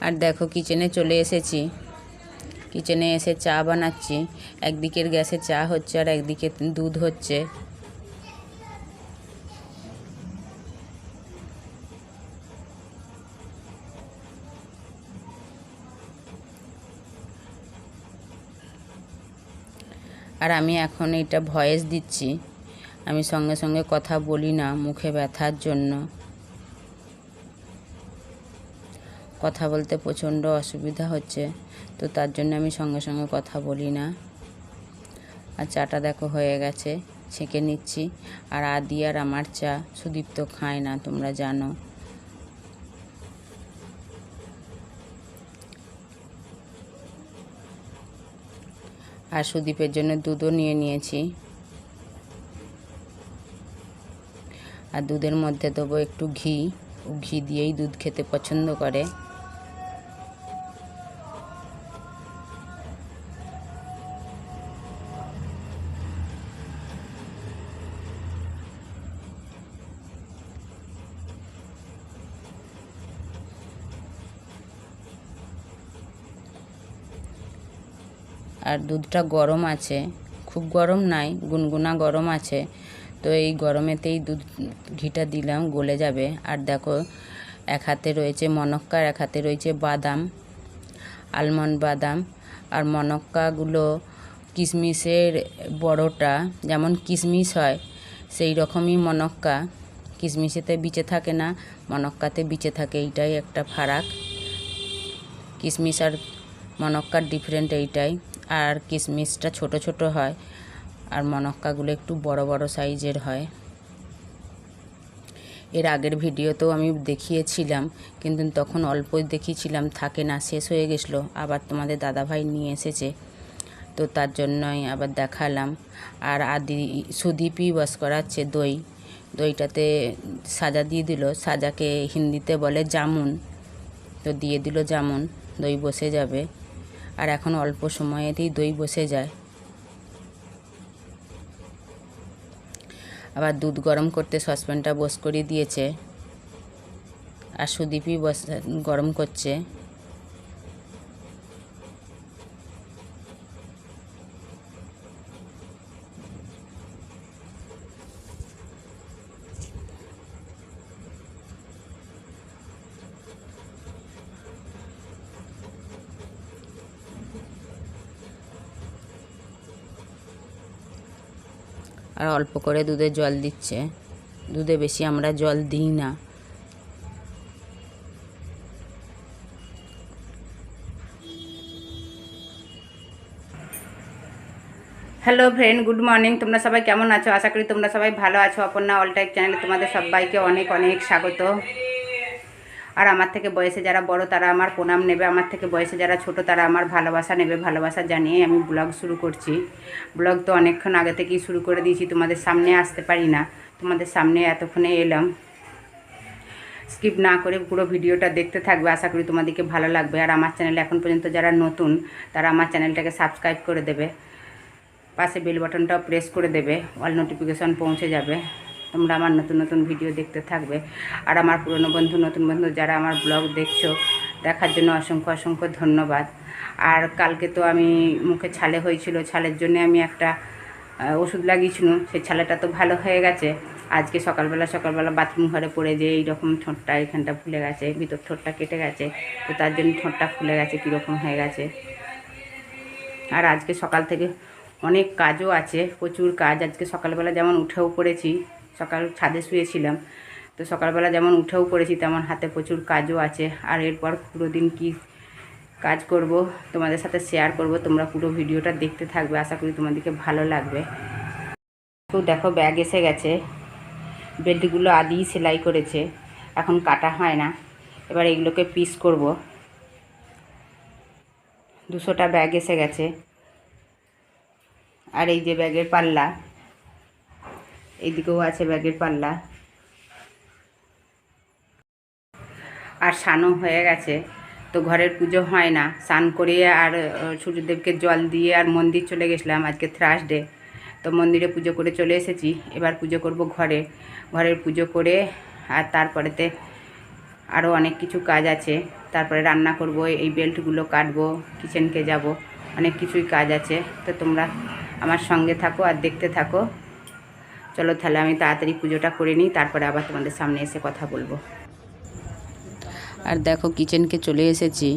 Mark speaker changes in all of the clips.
Speaker 1: আর দেখো কিচেনে চলে এসেছি। কিচেনে এসে চা বানাচ্ছি। একদিকের গ্যাসে চা হচ্ছে আর একদিকে দুধ হচ্ছে। আর আমি এখন এটা ভয়েস দিচ্ছি, আমি সঙ্গে সঙ্গে কথা বলি না, মুখে ব্যথার জন্য কথা বলতে প্রচণ্ড অসুবিধা হচ্ছে, তো তার জন্য আমি সঙ্গে সঙ্গে কথা বলি না। আর চাটা দেখো হয়ে গেছে, ছেঁকে নিচ্ছি। আর আদি আর আমার চা সুদীপ্ত খায় না, তোমরা জানো। আর সুদীপের জন্য দুধও নিয়ে নিয়েছি। আর দুধের মধ্যে দেবো একটু ঘি, ঘি দিয়েই দুধ খেতে পছন্দ করে। আর দুধটা গরম আছে, খুব গরম নাই, গুনগুনা গরম আছে। তো এই গরমেতেই দুধ ঘিটা দিলাম, গলে যাবে। আর দেখো এক হাতে রয়েছে মনক্কা, এক হাতে রয়েছে বাদাম, আলমন্ড বাদাম। আর মনক্কাগুলো কিশমিশের বড়টা যেমন কিশমিশ হয় সেই রকমই মনক্কা। কিশমিশেতে বিচে থাকে না, মনক্কাতে বিচে থাকে, এইটাই একটা ফারাক। কিশমিশ আর মনক্কার ডিফারেন্ট এইটাই। আর কিশমিশটা ছোট ছোট হয় আর মনক্কাগুলো একটু বড় বড় সাইজের হয়। এর আগের ভিডিওতেও আমি দেখিয়েছিলাম, কিন্তু তখন অল্পই দেখিয়েছিলাম, থাকে না, শেষ হয়ে গেছিলো। আবার তোমাদের দাদাভাই নিয়ে এসেছে, তো তার জন্যই আবার দেখালাম। আর আদি সুদীপই বস করাচ্ছে দই, দইটাতে সাজা দিয়ে দিল। সাজাকে হিন্দিতে বলে জামুন, তো দিয়ে দিল জামুন, দই বসে যাবে। আর এখন অল্প সময়েতেই দই বসে যায়। আবার দুধ গরম করতে সসপ্যানটা বস করে দিয়েছে, আর সুদীপই গরম করছে। আর অল্প করে দুধে জল দিচ্ছে, দুধে বেশি আমরা জল দিই না। Hello friend, good morning. তোমরা সবাই কেমন আছো? আশা করি তোমরা সবাই ভালো আছো। অপর্ণা অল টাইপ চ্যানেলে তোমাদের সবাইকে অনেক অনেক স্বাগত। আর আমার থেকে বয়সে যারা বড় তারা আমার প্রণাম নেবে, আমার থেকে বয়সে যারা ছোট তারা আমার ভালোবাসা নেবে। ভালোবাসা জানিয়ে আমি ব্লগ শুরু করছি। ব্লগ তো অনেকক্ষণ আগে থেকেই শুরু করে দিয়েছি, তোমাদের সামনে আসতে পারি না, তোমাদের সামনে এতক্ষণে এলাম। স্কিপ না করে পুরো ভিডিওটা দেখতে থাকবে, আশা করি তোমাদেরকে ভালো লাগবে। আর আমার চ্যানেলে এখন পর্যন্ত যারা নতুন তারা আমার চ্যানেলটাকে সাবস্ক্রাইব করে দেবে, পাশে বেল বাটনটাও প্রেস করে দেবে, অল নোটিফিকেশন পৌঁছে যাবে, তোমরা আমার নতুন নতুন ভিডিও দেখতে থাকবে। আর আমার পুরনো বন্ধু, নতুন বন্ধু যারা আমার ব্লগ দেখছো, দেখার জন্য অসংখ্য অসংখ্য ধন্যবাদ। আর কালকে তো আমি মুখে ছালে হয়েছিল, ছালের জন্য আমি একটা ওষুধ লাগিয়েছিলাম, সেই ছালেটা তো ভালো হয়ে গেছে। আজকে সকালবেলা বাথরুম ঘরে পড়ে যে এইরকম ঠোঁটটা এখানটা ফুলে গেছে, ভিতর ঠোঁটটা কেটে গেছে, তো তার জন্য ঠোঁটটা ফুলে গেছে, কীরকম হয়ে গেছে। আর আজকে সকাল থেকে অনেক কাজও আছে, প্রচুর কাজ। আজকে সকালবেলা যেমন উঠেও পড়েছি, সকাল ছাদে শুয়েছিলাম, তো সকালবেলা যেমন উঠেও পড়েছি তেমন হাতে প্রচুর কাজও আছে। আর এরপর পুরো দিন কী কাজ করব তোমাদের সাথে শেয়ার করব, তোমরা পুরো ভিডিওটা দেখতে থাকবে, আশা করি তোমাদেরকে ভালো লাগবে। তো দেখো ব্যাগ এসে গেছে, বেল্টগুলো আদিই সেলাই করেছে, এখন কাটা হয় না। এবার এগুলোকে পিস করব। 200টা ব্যাগ এসে গেছে। আর এই যে ব্যাগের পাল্লা, এইদিকেও আছে ব্যাগের পাল্লা। আর স্নানও হয়ে গেছে, তো ঘরের পুজো হয় না, স্নান করিয়ে আর সূর্যদেবকে জল দিয়ে আর মন্দির চলে গেছিলাম, আজকে থার্সডে, তো মন্দিরে পুজো করে চলে এসেছি। এবার পুজো করব ঘরের পুজো করে, আর তারপরেতে আরও অনেক কিছু কাজ আছে। তারপরে রান্না করব, এই বেল্টগুলো কাটবো, কিচেনকে যাব, অনেক কিছুই কাজ আছে। তো তোমরা আমার সঙ্গে থাকো আর দেখতে থাকো। চলো তাহলে আমি তাড়াতাড়ি পুজোটা করে নিই, তারপরে আবার তোমাদের সামনে এসে কথা বলবো। আর দেখো কিচেনকে চলে এসেছি,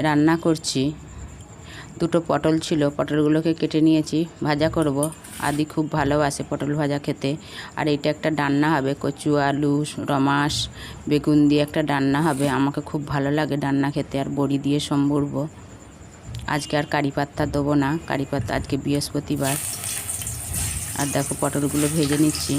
Speaker 1: রান্না করছি। দুটো পটল ছিল, পটলগুলোকে কেটে নিয়েছি, ভাজা করব। আদি খুব ভালোবাসে পটল ভাজা খেতে। আর এটা একটা ডান্না হবে, কচু আলু রমাস বেগুন দিয়ে একটা ডান্না হবে। আমাকে খুব ভালো লাগে ডান্না খেতে, আর বড়ি দিয়ে সম্বরব। আজকে আর কারি পাত্তা দেবো না, কারি পাত্তা আজকে বৃহস্পতিবার। আর দেখো পটলগুলো ভেজে নিচ্ছি।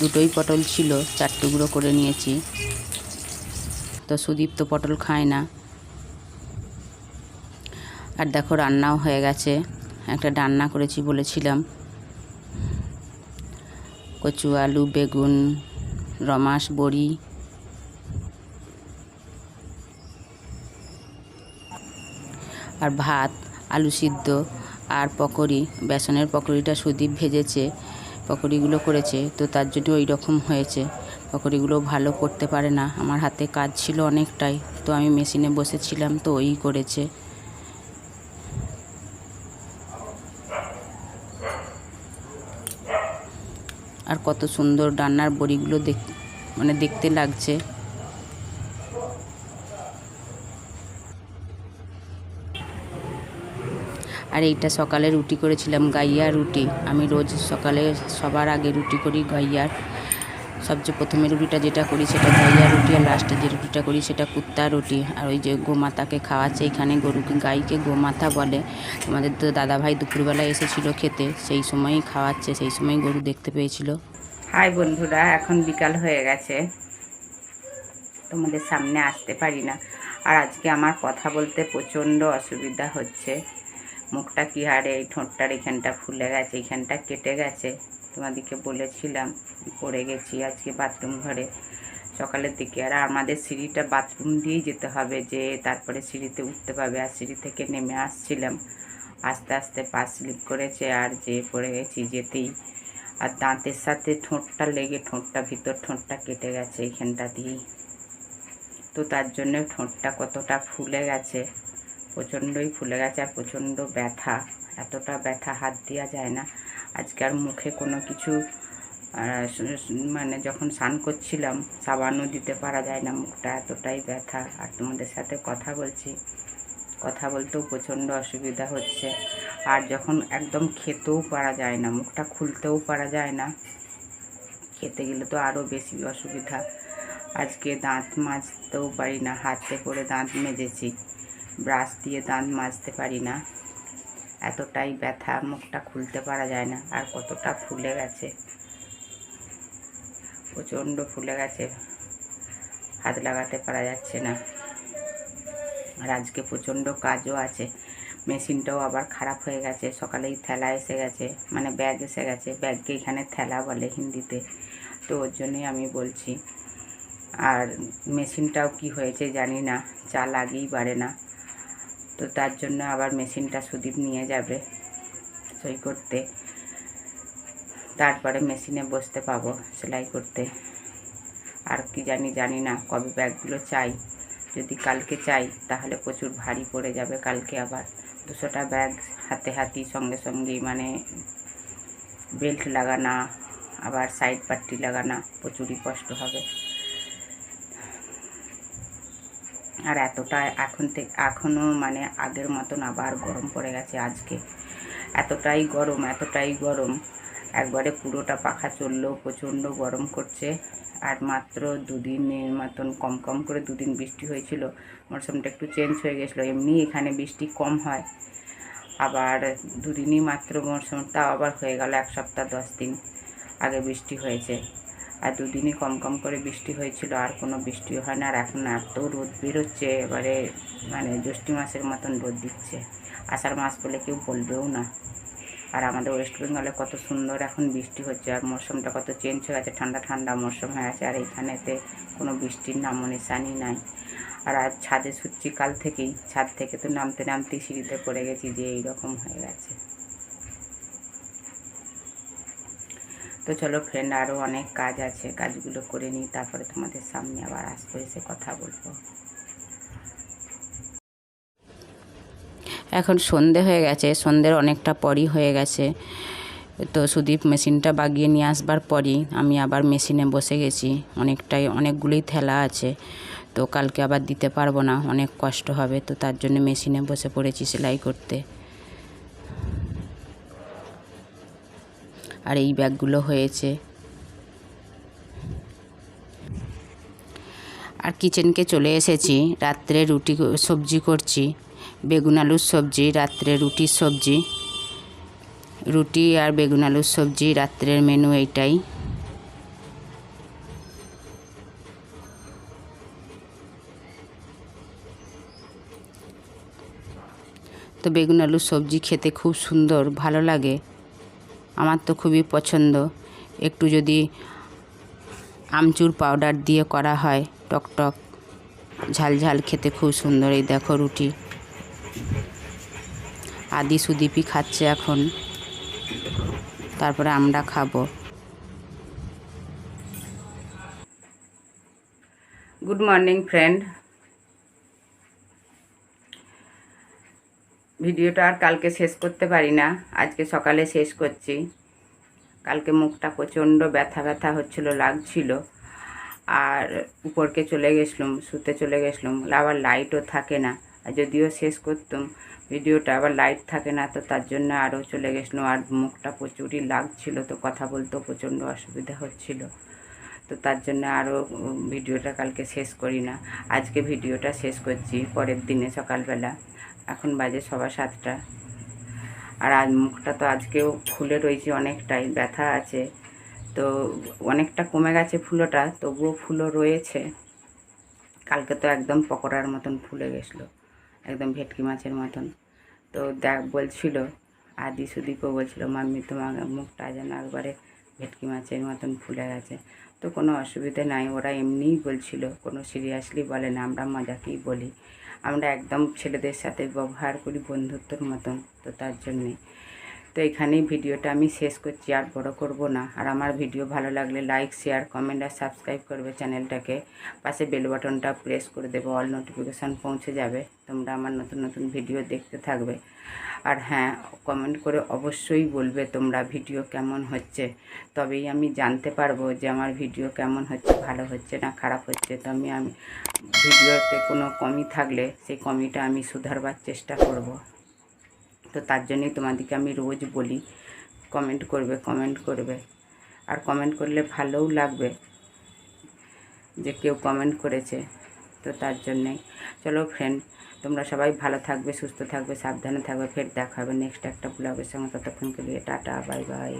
Speaker 1: দুটোই পটল ছিল, 4 টুকরো করে নিয়েছি। তো সুদীপ তো পটল খায় না। আর দেখো রান্নাও হয়ে গেছে, একটা ডান্না করেছি বলেছিলাম, কচু আলু বেগুন রমাস বড়ি। আর ভাত, আলু সিদ্ধ আর পকোড়ি। বেসনের পকোড়িটা সুদীপ ভেজেছে, পকোড়িগুলো করেছে, তো তার জন্য ওই রকম হয়েছে। পকোড়িগুলো ভালো করতে পারে না, আমার হাতে কাজ ছিল অনেকটাই, তো আমি মেশিনে বসেছিলাম, তো ওই করেছে। আর কত সুন্দর ডান্নার বড়িগুলো দেখতে লাগছে। আর এইটা সকালে রুটি করেছিলাম, গাইয়া রুটি। আমি রোজ সকালে সবার আগে রুটি করি গাইয়ার। সবচেয়ে প্রথমে রুটিটা যেটা করি সেটা গাইয়া রুটি, আর লাস্টে যে রুটিটা করি সেটা কুত্তা রুটি। আর ওই যে গোমাতাকে খাওয়াচ্ছে, এখানে গাইকে গোমাতা বলে। আমাদের তো দাদাভাই দুপুরবেলা এসেছিলো খেতে, সেই সময়ই খাওয়াচ্ছে, সেই সময় গরু দেখতে পেয়েছিল। হাই বন্ধুরা, এখন বিকাল হয়ে গেছে, তোমাদের সামনে আসতে পারি না। আর আজকে আমার কথা বলতে প্রচণ্ড অসুবিধা হচ্ছে। মুখটা কি হারে, এই ঠোঁটটার এখানটা ফুলে গেছে, এখানটা কেটে গেছে। তোমাদেরকে বলেছিলাম, পড়ে গেছি আজকে বাথরুম ঘরে সকালের দিকে। আর আমাদের সিঁড়িটা বাথরুম দিয়েই যেতে হবে, যে তারপরে সিঁড়িতে উঠতে পাবে। আর সিঁড়ি থেকে নেমে আসছিলাম, আস্তে আস্তে পা স্লিপ করেছে আর যে পড়ে গেছি যেতেই। আর দাঁতের সাথে ঠোঁটটা লেগে ভিতর ঠোঁটটা কেটে গেছে এইখানটা দিয়েই। তো তার জন্য ঠোঁটটা কতটা ফুলে গেছে, প্রচণ্ডই ফুলে গেছে। আর প্রচণ্ড ব্যথা, এতটা ব্যথা হাত দেওয়া যায় না। আজকে আর মুখে কোনো কিছু মানে যখন স্নান করছিলাম সাবানও দিতে পারা যায় না, মুখটা এতটাই ব্যথা। আর তোমাদের সাথে কথা বলছি, কথা বলতেও প্রচণ্ড অসুবিধা হচ্ছে। আর যখন একদম খেতেও পারা যায় না, মুখটা খুলতেও পারা যায় না, খেতে গেলে তো আরও বেশি অসুবিধা। আজকে দাঁত মাজতেও পারি না, হাতে করে দাঁত মেজেছি, ব্রাশ দিয়ে দাঁত মাজতে পারি না, এতটাই ব্যথা, মুখটা খুলতে পারা যায় না। আর কতটা ফুলে গেছে, প্রচণ্ড ফুলে গেছে, হাত লাগাতে পারা যাচ্ছে না। আর আজকে প্রচণ্ড কাজও আছে, মেশিনটাও আবার খারাপ হয়ে গেছে। সকালেই থ্যালা এসে গেছে, মানে ব্যাগ এসে গেছে, ব্যাগকে এখানে থ্যালা বলে হিন্দিতে, তো ওর জন্যই আমি বলছি। আর মেশিনটাও কি হয়েছে জানি না, চাল আগেই বাড়ে না, তো তার জন্য আবার মেশিনটা সুদীপ নিয়ে যাবে সই করতে, তারপরে মেশিনে বসতে পাবো সেলাই করতে। আর কি জানি না কবে ব্যাগগুলো চাই। যদি কালকে চাই তাহলে প্রচুর ভারী পড়ে যাবে, কালকে আবার 200টা ব্যাগ হাতে সঙ্গেই, মানে বেল্ট লাগানা, আবার সাইড পাট্টি লাগানা, প্রচুরই কষ্ট হবে। আর এতটা এখনও মানে আগের মতন আবার গরম পড়ে গেছে আজকে, এতটাই গরম, একবারে পুরোটা পাখা চললেও প্রচণ্ড গরম করছে। আর মাত্র 2 দিনের মতন কম করে 2 দিন বৃষ্টি হয়েছিল, মরশুমটা একটু চেঞ্জ হয়ে গেছিলো। এমনি এখানে বৃষ্টি কম হয়, আবার 2 দিনই মাত্র মরশুমটাও আবার হয়ে গেল 1 সপ্তাহ 10 দিন আগে বৃষ্টি হয়েছে। আর 2 দিনই কম করে বৃষ্টি হয়েছিল, আর কোনো বৃষ্টিও হয় না। আর এখন এত রোদ বেরোচ্ছে, এবারে মানে জ্যৈষ্ঠ মাসের মতন রোদ দিচ্ছে, আষাঢ় মাস বলে কেউ বলবেও না। আর আমাদের ওয়েস্ট বেঙ্গলে কত সুন্দর এখন বৃষ্টি হচ্ছে, আর মৌসুমটা কত চেঞ্জ হয়ে গেছে, ঠান্ডা মৌসুম হয়ে আছে। আর এইখানেতে কোনো বৃষ্টির নামো নিশানি নাই। আর আজ ছাদে শুচ্ছি কাল থেকেই, ছাদ থেকে তো নামতেই সিঁড়িতে পড়ে গেছি, যে এইরকম হয়ে গেছে। তো চলো ফ্রেন্ড, আরও অনেক কাজ আছে, কাজগুলো করে নিই, তারপরে তোমাদের সামনে আবার আসবো, এসে কথা বলবো। এখন সন্ধে হয়ে গেছে, সন্ধ্যের অনেকটা পরই হয়ে গেছে। তো সুদীপ মেশিনটা বাগিয়ে নিয়ে আসবার পরই আমি আবার মেশিনে বসে গেছি। অনেকগুলোই থেলা আছে, তো কালকে আবার দিতে পারবো না, অনেক কষ্ট হবে। তো তার জন্য মেশিনে বসে পড়েছি সেলাই করতে। আর এই ব্যাগগুলো হয়েছে। আর কিচেনকে চলে এসেছি, রাত্রে সবজি করছি, বেগুন আলুর সবজি, রাত্রে রুটির সবজি, রুটি আর বেগুন আলুর সবজি, রাত্রের মেনু এইটাই। তো বেগুন আলুর সবজি খেতে খুব সুন্দর, ভালো লাগে, আমার তো খুবই পছন্দ। একটু যদি আমচুর পাউডার দিয়ে করা হয়, টকটক ঝাল ঝাল, খেতে খুব সুন্দর। এই দেখো রুটি, আদি সুদীপই খাচ্ছে এখন, তারপরে আমরা খাবো। Good morning friend. ভিডিওটা আর কালকে শেষ করতে পারি না, আজকে সকালে শেষ করছি। কালকে মুখটা প্রচণ্ড ব্যথা ব্যথা হচ্ছিলো, লাগছিল। আর উপরকে চলে গেছিলাম, শুতে চলে গেছিলাম, আবার লাইটও থাকে না। আর যদিও শেষ করতাম ভিডিওটা, আবার লাইট থাকে না, তো তার জন্য আরও চলে গেছিলাম। আর মুখটা প্রচুরই লাগছিল, তো কথা বলতেও প্রচণ্ড অসুবিধা হচ্ছিল। তো তার জন্য আরও ভিডিওটা কালকে শেষ করি না, আজকে ভিডিওটা শেষ করছি পরের দিনে সকালবেলা। এখন বাজে 7:15। আর আজ মুখটা তো আজকেও ফুলে রয়েছে, অনেকটাই ব্যথা আছে। তো অনেকটা কমে গেছে ফুলোটা, তবুও ফুলো রয়েছে। কালকে তো একদম পকোড়ার মতন ফুলে গেছিলো, একদম ভেটকি মাছের মতন। তো বলছিল, আদি সুদীপও বলছিল, মাম্মি তোমার মুখটা যেন একবারে ভেটকি মাছের মতন ফুলে গেছে। তো কোনো অসুবিধে নাই, ওরা এমনিই বলছিল, কোনো সিরিয়াসলি বলে না, আমরা মজাকেই বলি। আমরা একদম ছেলেদের সাথে ব্যবহার করি বন্ধুত্বর মতন, তো তার জন্যে। তো এখানেই ভিডিওটা আমি শেষ করছি, আর বড় করব না। আর আমার ভিডিও ভালো লাগলে লাইক, শেয়ার, কমেন্ট আর সাবস্ক্রাইব করবে চ্যানেলটাকে। পাশে বেল বাটনটা প্রেস করে দেবো, অল নোটিফিকেশান পৌঁছে যাবে, তোমরা আমার নতুন নতুন ভিডিও দেখতে থাকবে। আর হ্যাঁ, কমেন্ট করে অবশ্যই বলবে তোমরা ভিডিও কেমন হচ্ছে, তবেই আমি জানতে পারবো যে আমার ভিডিও কেমন হচ্ছে, ভালো হচ্ছে না খারাপ হচ্ছে। তো আমি ভিডিওতে কোনো কমি থাকলে সেই কমিটা আমি সুধারবার চেষ্টা করব। তো তার জন্যই তোমাদেরকে আমি রোজ বলি, কমেন্ট করবে। আর কমেন্ট করলে ভালোও লাগবে যে কেউ কমেন্ট করেছে। তো তার জন্যেই চলো ফ্রেন্ড, তোমরা সবাই ভালো থাকবে, সুস্থ থাকবে, সাবধানে থাকবে। ফের দেখা হবে নেক্সট একটা ব্লগের সঙ্গে। ততক্ষণকে নিয়ে টাটা, বাই বাই।